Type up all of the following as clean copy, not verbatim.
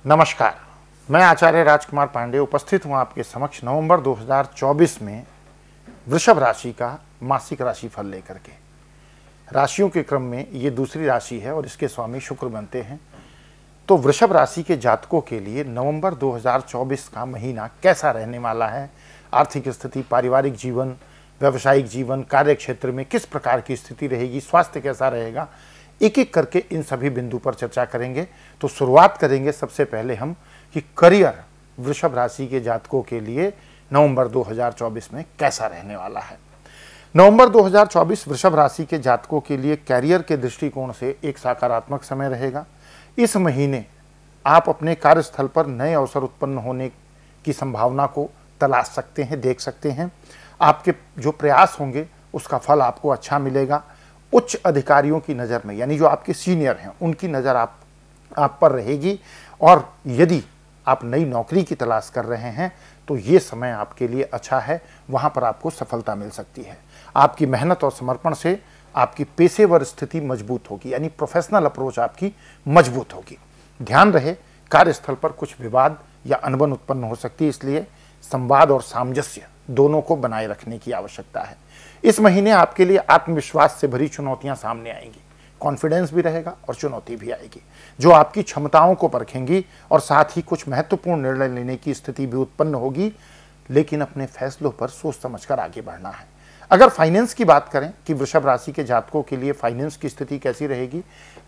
नमस्कार, मैं आचार्य राजकुमार पांडे उपस्थित हूँ आपके समक्ष नवंबर 2024 में वृषभ राशि का मासिक राशिफल लेकर के। राशियों के क्रम में ये दूसरी राशि है और इसके स्वामी शुक्र बनते हैं। तो वृषभ राशि के जातकों के लिए नवंबर 2024 का महीना कैसा रहने वाला है, आर्थिक स्थिति, पारिवारिक जीवन, व्यावसायिक जीवन, कार्य क्षेत्र में किस प्रकार की स्थिति रहेगी, स्वास्थ्य कैसा रहेगा, एक एक करके इन सभी बिंदु पर चर्चा करेंगे। तो शुरुआत करेंगे सबसे पहले हम कि करियर वृषभ राशि के जातकों के लिए नवंबर 2024 में कैसा रहने वाला है। नवंबर 2024 वृषभ राशि के जातकों के लिए कैरियर के दृष्टिकोण से एक सकारात्मक समय रहेगा। इस महीने आप अपने कार्यस्थल पर नए अवसर उत्पन्न होने की संभावना को तलाश सकते हैं, देख सकते हैं। आपके जो प्रयास होंगे उसका फल आपको अच्छा मिलेगा। उच्च अधिकारियों की नज़र में, यानी जो आपके सीनियर हैं, उनकी नज़र आप पर रहेगी। और यदि आप नई नौकरी की तलाश कर रहे हैं तो ये समय आपके लिए अच्छा है, वहाँ पर आपको सफलता मिल सकती है। आपकी मेहनत और समर्पण से आपकी पेशेवर स्थिति मजबूत होगी, यानी प्रोफेशनल अप्रोच आपकी मजबूत होगी। ध्यान रहे, कार्यस्थल पर कुछ विवाद या अनबन उत्पन्न हो सकती है, इसलिए संवाद और सामंजस्य दोनों को बनाए रखने की आवश्यकता है। इस महीने आपके लिए आत्मविश्वास से भरी चुनौतियां सामने आएंगी, कॉन्फिडेंस भी रहेगा और चुनौती भी आएगी जो आपकी क्षमताओं को परखेंगी और साथ ही कुछ महत्वपूर्ण निर्णय लेने की स्थिति भी उत्पन्न होगी, लेकिन अपने फैसलों पर सोच समझकर आगे बढ़ना है। अगर फाइनेंस की बात करें कि वृषभ राशि के जातकों के लिए फाइनेंस की स्थिति कैसी रहेगी,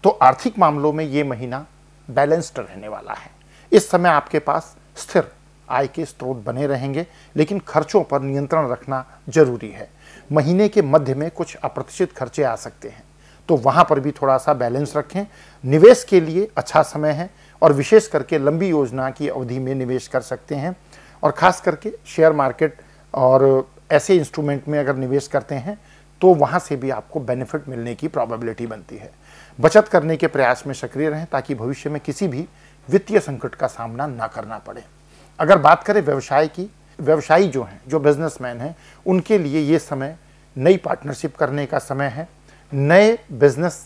तो आर्थिक मामलों में ये महीना बैलेंस्ड रहने वाला है। इस समय आपके पास स्थिर आय के स्रोत बने रहेंगे, लेकिन खर्चों पर नियंत्रण रखना जरूरी है। महीने के मध्य में कुछ अप्रत्याशित खर्चे आ सकते हैं, तो वहां पर भी थोड़ा सा बैलेंस रखें। निवेश के लिए अच्छा समय है और विशेष करके लंबी योजना की अवधि में निवेश कर सकते हैं, और खास करके शेयर मार्केट और ऐसे इंस्ट्रूमेंट में अगर निवेश करते हैं तो वहां से भी आपको बेनिफिट मिलने की प्रोबेबिलिटी बनती है। बचत करने के प्रयास में सक्रिय रहें ताकि भविष्य में किसी भी वित्तीय संकट का सामना ना करना पड़े। अगर बात करें व्यवसाय की, व्यवसायी जो हैं, जो बिजनेसमैन हैं, उनके लिए ये समय नई पार्टनरशिप करने का समय है। नए बिजनेस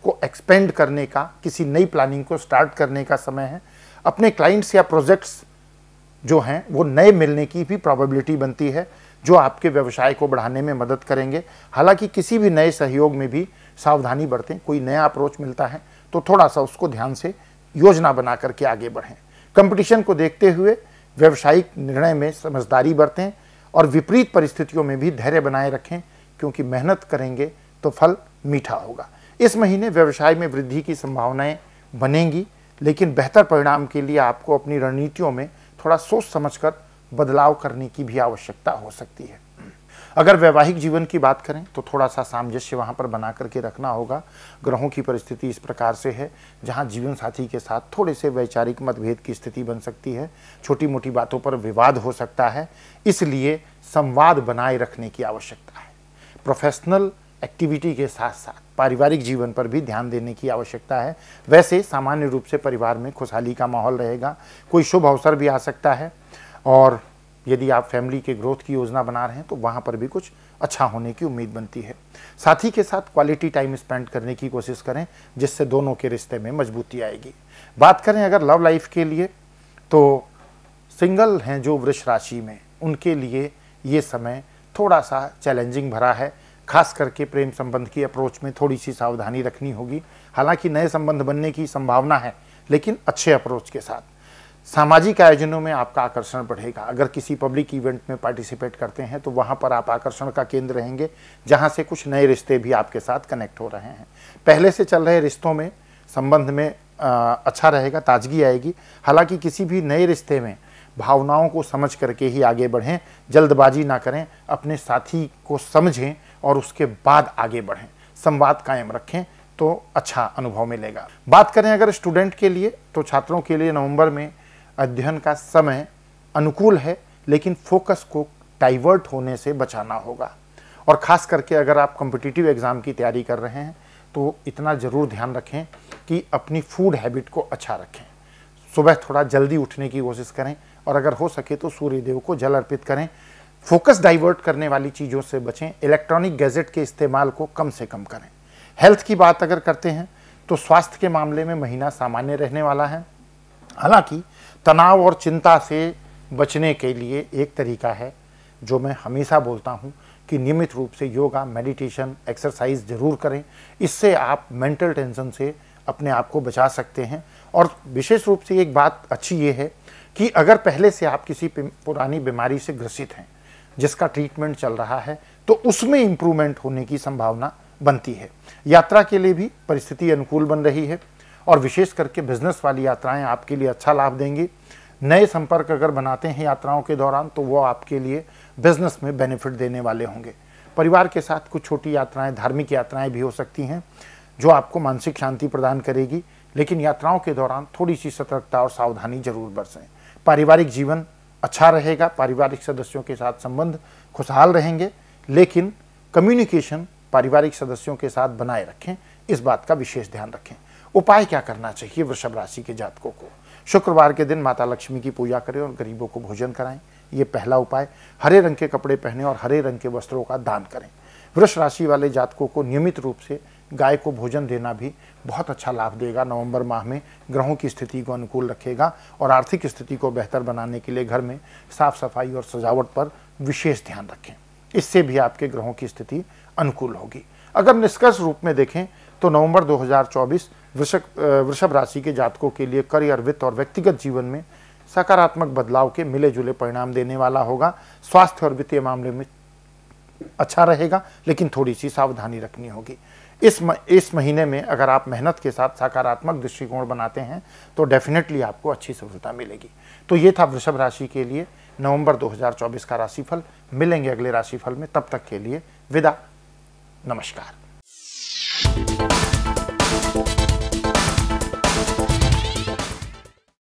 को एक्सपेंड करने का, किसी नई प्लानिंग को स्टार्ट करने का समय है। अपने क्लाइंट्स या प्रोजेक्ट्स जो हैं वो नए मिलने की भी प्रोबेबिलिटी बनती है, जो आपके व्यवसाय को बढ़ाने में मदद करेंगे। हालांकि किसी भी नए सहयोग में भी सावधानी बरतें। कोई नया अप्रोच मिलता है तो थोड़ा सा उसको ध्यान से योजना बना करके आगे बढ़ें। कंपटीशन को देखते हुए व्यवसायिक निर्णय में समझदारी बरतें और विपरीत परिस्थितियों में भी धैर्य बनाए रखें, क्योंकि मेहनत करेंगे तो फल मीठा होगा। इस महीने व्यवसाय में वृद्धि की संभावनाएं बनेंगी, लेकिन बेहतर परिणाम के लिए आपको अपनी रणनीतियों में थोड़ा सोच समझकर बदलाव करने की भी आवश्यकता हो सकती है। अगर वैवाहिक जीवन की बात करें तो थोड़ा सा सामंजस्य वहां पर बना करके रखना होगा। ग्रहों की परिस्थिति इस प्रकार से है जहां जीवन साथी के साथ थोड़े से वैचारिक मतभेद की स्थिति बन सकती है, छोटी मोटी बातों पर विवाद हो सकता है, इसलिए संवाद बनाए रखने की आवश्यकता है। प्रोफेशनल एक्टिविटी के साथ साथ पारिवारिक जीवन पर भी ध्यान देने की आवश्यकता है। वैसे सामान्य रूप से परिवार में खुशहाली का माहौल रहेगा, कोई शुभ अवसर भी आ सकता है, और यदि आप फैमिली के ग्रोथ की योजना बना रहे हैं तो वहाँ पर भी कुछ अच्छा होने की उम्मीद बनती है। साथी के साथ क्वालिटी टाइम स्पेंड करने की कोशिश करें, जिससे दोनों के रिश्ते में मजबूती आएगी। बात करें अगर लव लाइफ के लिए, तो सिंगल हैं जो वृष राशि में, उनके लिए ये समय थोड़ा सा चैलेंजिंग भरा है। खास करके प्रेम संबंध की अप्रोच में थोड़ी सी सावधानी रखनी होगी। हालांकि नए संबंध बनने की संभावना है, लेकिन अच्छे अप्रोच के साथ। सामाजिक आयोजनों में आपका आकर्षण बढ़ेगा। अगर किसी पब्लिक इवेंट में पार्टिसिपेट करते हैं तो वहाँ पर आप आकर्षण का केंद्र रहेंगे, जहाँ से कुछ नए रिश्ते भी आपके साथ कनेक्ट हो रहे हैं। पहले से चल रहे रिश्तों में, संबंध में अच्छा रहेगा, ताजगी आएगी। हालांकि किसी भी नए रिश्ते में भावनाओं को समझ करके ही आगे बढ़ें, जल्दबाजी ना करें, अपने साथी को समझें और उसके बाद आगे बढ़ें। संवाद कायम रखें तो अच्छा अनुभव मिलेगा। बात करें अगर स्टूडेंट के लिए, तो छात्रों के लिए नवंबर में अध्ययन का समय अनुकूल है, लेकिन फोकस को डाइवर्ट होने से बचाना होगा। और ख़ास करके अगर आप कॉम्पिटिटिव एग्ज़ाम की तैयारी कर रहे हैं तो इतना ज़रूर ध्यान रखें कि अपनी फूड हैबिट को अच्छा रखें। सुबह थोड़ा जल्दी उठने की कोशिश करें और अगर हो सके तो सूर्यदेव को जल अर्पित करें। फोकस डाइवर्ट करने वाली चीज़ों से बचें। इलेक्ट्रॉनिक गैजेट के इस्तेमाल को कम से कम करें। हेल्थ की बात अगर करते हैं तो स्वास्थ्य के मामले में महीना सामान्य रहने वाला है। हालांकि तनाव और चिंता से बचने के लिए एक तरीका है जो मैं हमेशा बोलता हूं कि नियमित रूप से योगा, मेडिटेशन, एक्सरसाइज जरूर करें। इससे आप मेंटल टेंशन से अपने आप को बचा सकते हैं। और विशेष रूप से एक बात अच्छी ये है कि अगर पहले से आप किसी पुरानी बीमारी से ग्रसित हैं जिसका ट्रीटमेंट चल रहा है तो उसमें इम्प्रूवमेंट होने की संभावना बनती है। यात्रा के लिए भी परिस्थिति अनुकूल बन रही है और विशेष करके बिजनेस वाली यात्राएं आपके लिए अच्छा लाभ देंगी। नए संपर्क अगर बनाते हैं यात्राओं के दौरान तो वो आपके लिए बिजनेस में बेनिफिट देने वाले होंगे। परिवार के साथ कुछ छोटी यात्राएं, धार्मिक यात्राएं भी हो सकती हैं जो आपको मानसिक शांति प्रदान करेगी, लेकिन यात्राओं के दौरान थोड़ी सी सतर्कता और सावधानी जरूर बरतें। पारिवारिक जीवन अच्छा रहेगा, पारिवारिक सदस्यों के साथ संबंध खुशहाल रहेंगे, लेकिन कम्युनिकेशन पारिवारिक सदस्यों के साथ बनाए रखें, इस बात का विशेष ध्यान रखें। उपाय क्या करना चाहिए वृषभ राशि के जातकों को? शुक्रवार के दिन माता लक्ष्मी की पूजा करें और गरीबों को भोजन कराएं, ये पहला उपाय। हरे रंग के कपड़े पहने और हरे रंग के वस्त्रों का दान करें। वृष राशि वाले जातकों को नियमित रूप से गाय को भोजन देना भी बहुत अच्छा लाभ देगा। नवंबर माह में ग्रहों की स्थिति को अनुकूल रखेगा और आर्थिक स्थिति को बेहतर बनाने के लिए घर में साफ सफाई और सजावट पर विशेष ध्यान रखें, इससे भी आपके ग्रहों की स्थिति अनुकूल होगी। अगर निष्कर्ष रूप में देखें तो नवंबर 2024 वृषभ राशि के जातकों के लिए करियर, वित्त और व्यक्तिगत जीवन में सकारात्मक बदलाव के मिले जुले परिणाम देने वाला होगा। स्वास्थ्य और वित्तीय मामले में अच्छा रहेगा, लेकिन थोड़ी सी सावधानी रखनी होगी। इस महीने में अगर आप मेहनत के साथ सकारात्मक दृष्टिकोण बनाते हैं तो डेफिनेटली आपको अच्छी सफलता मिलेगी। तो ये था वृषभ राशि के लिए नवंबर 2024 का राशिफल। मिलेंगे अगले राशिफल में, तब तक के लिए विदा, नमस्कार।